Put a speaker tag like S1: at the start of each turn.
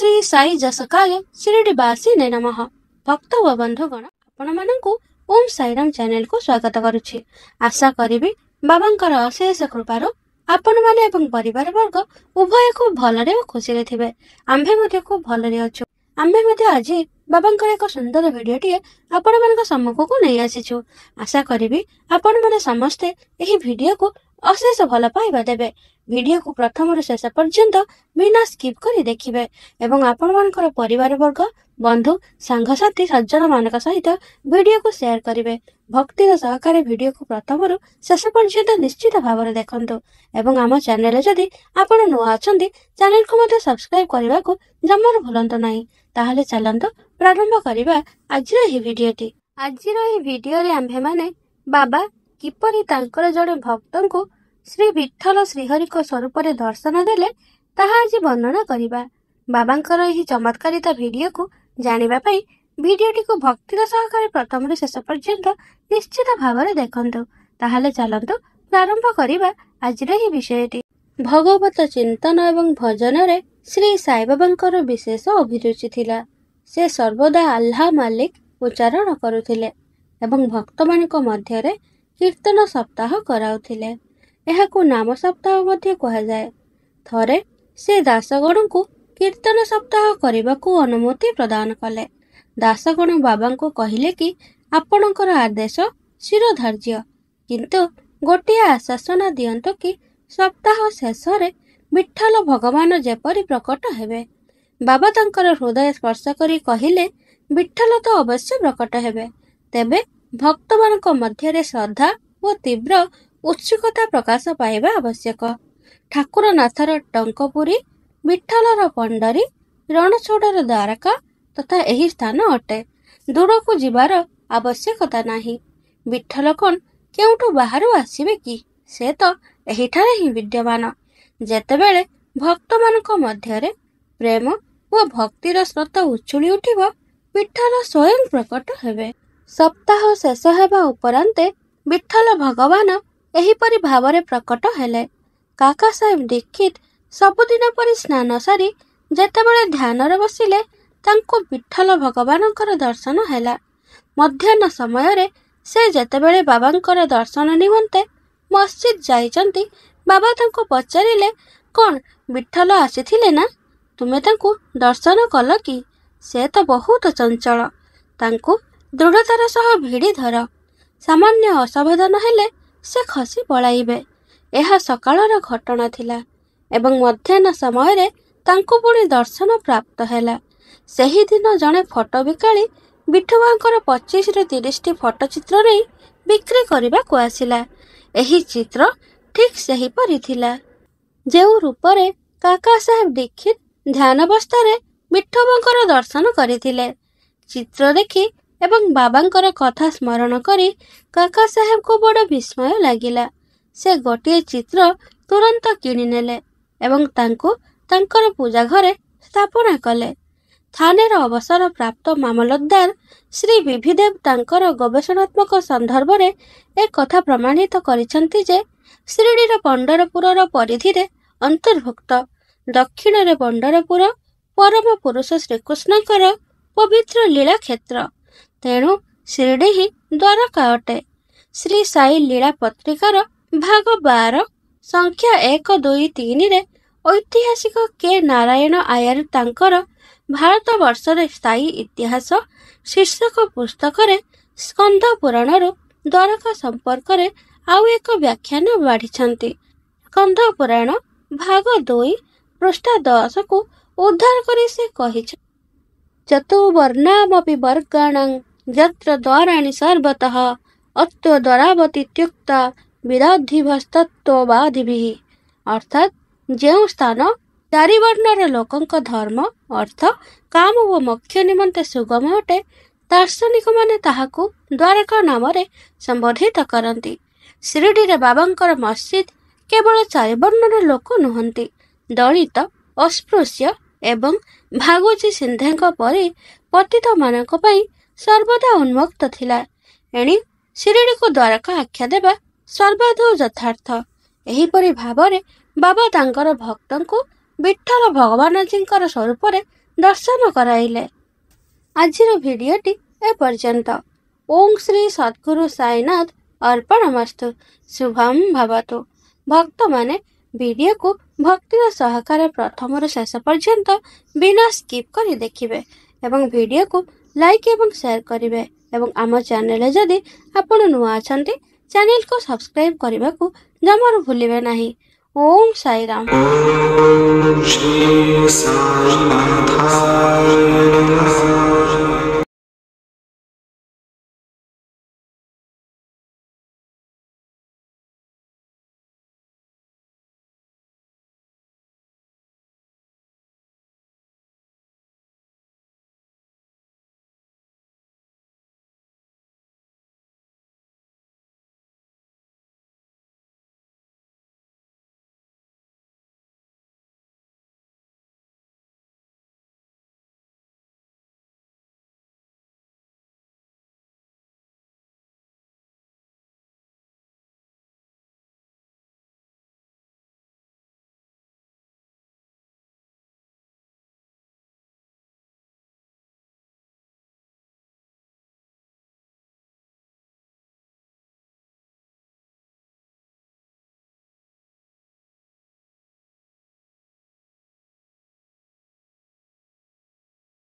S1: श्री साई जसकाले शिरडीवासी नमः। भक्त व बंधुगण आपण मानकु ओम साईराम चैनल को स्वागत करुछि। आशा करिबी बाबांकर अशेष कृपारो आपण माने एवं परिवार वर्ग उभय को भलरे और खुशी रे थिबे। आम्भे मध्ये को भलरे अछु। आम्भे मध्ये आज बाबांकर एक सुंदर भिडियोटी आपण मानक सम्मुख को नहीं आसीछु। आशा करिबी आपण माने समस्ते एही भिडियो को अशेष भल पाइबा देबे। भिडियो को प्रथम शेष पर्यंत बिना स्किप करी देखिबे एवं आपण मानकर परिवार वर्ग बंधु सांगसाथी सज्जन मानक सहित भिडियो को शेयर करिवे। भक्तिर सहकारी भिडियो को प्रथम शेष पर्यंत निश्चित भाव में देखंतु एवं आम चैनल जदि आपण नुआ अछंती चैनल को मते सब्सक्राइब करबा को जम्मर भूलंतु नाही। ताहले चलंतु प्रारंभ करिबा आजिर ही भिडियोटी। आजिर ही भिडियो रे आम्भे माने बाबा किपरि तांकर जड़े भक्तन को श्री विठल श्रीहरि को स्वरूप दर्शन देले ताहा आज वर्णना करिबा। बाबांकर एही चमत्कारिता भिडियो को जानिबा पई भिडियोटी को भक्तिर सहकारे प्रथम शेष पर्यंत निश्चित भाव में देखंतु। ताहले चलंतु प्रारंभ करिबा आजिर ही विषयटी। भगवत चिंतन एवं भजन रे श्री साई बाबांकर विशेष अभिरुचि थिला। से सर्वदा अल्लाह मालिक उच्चारण करुथिले एवं भक्त मानक मध्य रे कीर्तन सप्ताह कराउथिले। एहाकु नाम सप्ताह मध्य कहा जाए। थरे से दासगण को कीर्तन सप्ताह करने अनुमति प्रदान कले। दासगण बाबा को कहले कि आपणकर आदेश शिरोधार्य, किंतु गोटे आश्वासना दियंतु कि सप्ताह शेष रे विठल भगवान जेपरि प्रकट हेबे। बाबा तांकर हृदय स्पर्श करी कहिले विठल तो अवश्य प्रकट हेबे, तेबे भक्त मानक मध्य श्रद्धा व तीव्र उत्सुकता प्रकाश पाइबा आवश्यक। ठाकुरनाथर टंकपुरी, विठलर पंडरी, रणछोड़र द्वारका तथा एही स्थान अटे। दूर को जीवार आवश्यकता नाही। विठल कौन केउठु बाहरु आसीबे कि, से तो एहिठारे ही विद्यमान। जेतेबेले भक्त मानक मध्यरे प्रेम व भक्तिर स्रोत उछुली उठिबो, विठल स्वयं प्रकट हेबे। सप्ताह शेष हेबा उपरांते विठल भगवान एहीपरि भावरे प्रकट हेले। काका साहेब दीक्षित सबुदिन परि स्नान सारी जेतेबेले ध्यान रे बसिले तांको विठल भगवानकर दर्शन हेला। मध्याह्न समय रे से जेतेबेले बाबांकर दर्शन निमंते मस्जिद जाइचंती, बाबा तांको पचारिले, कौन विठल आसीथिले ना, तुमे तांको दर्शन कल कि? से तो बहुत चंचल, तांको दृढ़तार सह भिड़ी धर। सामान्य असावधान हेले से खसी पलाइबे। यह सकाळर घटना थिला एवं मध्याह्न समय रे तांको पुणी दर्शन प्राप्त हेला। सेही दिन जणे फोटो बिकाली विठुबांकर 25 ରୁ 30 फोटो चित्र नहीं बिक्री करबा को आसिला। एही चित्र ठीक सही परी थिला जेउ रूपरे काका साहेब दीक्षित ध्यान अवस्था विठुबांकर दर्शन करिथिले। चित्र देखी एवं बाबांकर कथा स्मरण करी काका साहेब को बड़ विस्मय लागिला। से गोटे चित्र तुरंत किणी नेले एवं तांको तांकर पूजा घरे स्थापना कले। थानेर अवसर प्राप्त मामलतदार श्री विभिदेव तांकर गवेषणात्मक संदर्भ रे एक कथा प्रमाणित करिसंती जे शिरडीर पंढरपुरर परिधि रे अंतर्भुक्त दक्षिण रे पंढरपुर परम पुरुष श्रीकृष्णकर पवित्र लीला क्षेत्र, तेणु शिरडी ही द्वारका अटे। श्री साई लीला पत्रिकार भाग 12 संख्या 1, 2, 3 रे ऐतिहासिक के नारायण आयर तांकर भारत वर्ष रे स्थायी इतिहास शीर्षक पुस्तक रे स्कंद पुराण रु द्वारका संपर्क रे आउ एक व्याख्यान बाढ़ी। स्कंद पुराण भाग 2 पृष्ठ 10 को उद्धार करी से कहि, चतुर्वर्णामपि वर्गाणां यत्र द्वाराणि सर्वतः अत्व द्वारावतीत्युक्ता विदाधिभस्तत्ववादिभिः। अर्थात जेउ स्थान चारि वर्णर लोकंक धर्म अर्थ काम व मोक्ष निमंते सुगम अटे, दार्शनिक माने ताहाकु द्वारका नाम रे संबोधित करंती। शिरडी रे बाबांकर मस्जिद केवल 4 वर्णर लोक नुहंती। दलित, अस्पृश्य एवं भागुची सिंधेंक परि पतित मानक पई सर्वदा उन्मुक्त थिला। एणी शिरडी को द्वारका आख्या देबा सर्वाधौ यथार्थ। एहीपरि भावरे बाबा तांकर भक्तंकु विठल भगवान जींकर स्वरूप ଦର୍ଶନ କରାଇଲେ। ଆଜିର ଭିଡ଼ିଓଟି ଏପର୍ଯ୍ୟନ୍ତ। ଓಂ ଶ୍ରୀ ସଦ୍ଗୁରୁ ସାଇନାଥ ଅର୍ପଣମସ୍ତୁ। ଶୁଭମ୍ ଭବତୁ। ଭକ୍ତମାନେ ଭିଡ଼ିଓକୁ ଭକ୍ତିର ସହକାରେ ପ୍ରଥମରୁ ଶେଷ ପର୍ଯ୍ୟନ୍ତ ବିନା ସ୍କିପ୍ କରି ଦେଖିବେ ଏବଂ ଭିଡ଼ିଓକୁ ଲାଇକ୍ ଏବଂ ସେୟାର କରିବେ ଏବଂ ଆମ ଚ୍ୟାନେଲରେ ଯଦି ଆପଣ ନୂଆ ଅଛନ୍ତି ଚ୍ୟାନେଲକୁ ସବସ୍କ୍ରାଇବ୍ କରିବାକୁ ଜମାରୁ ଭୁଲିବେ ନାହିଁ। ଓಂ ସାଇରାମ।
S2: ओम श्री साईनाथाय नमः।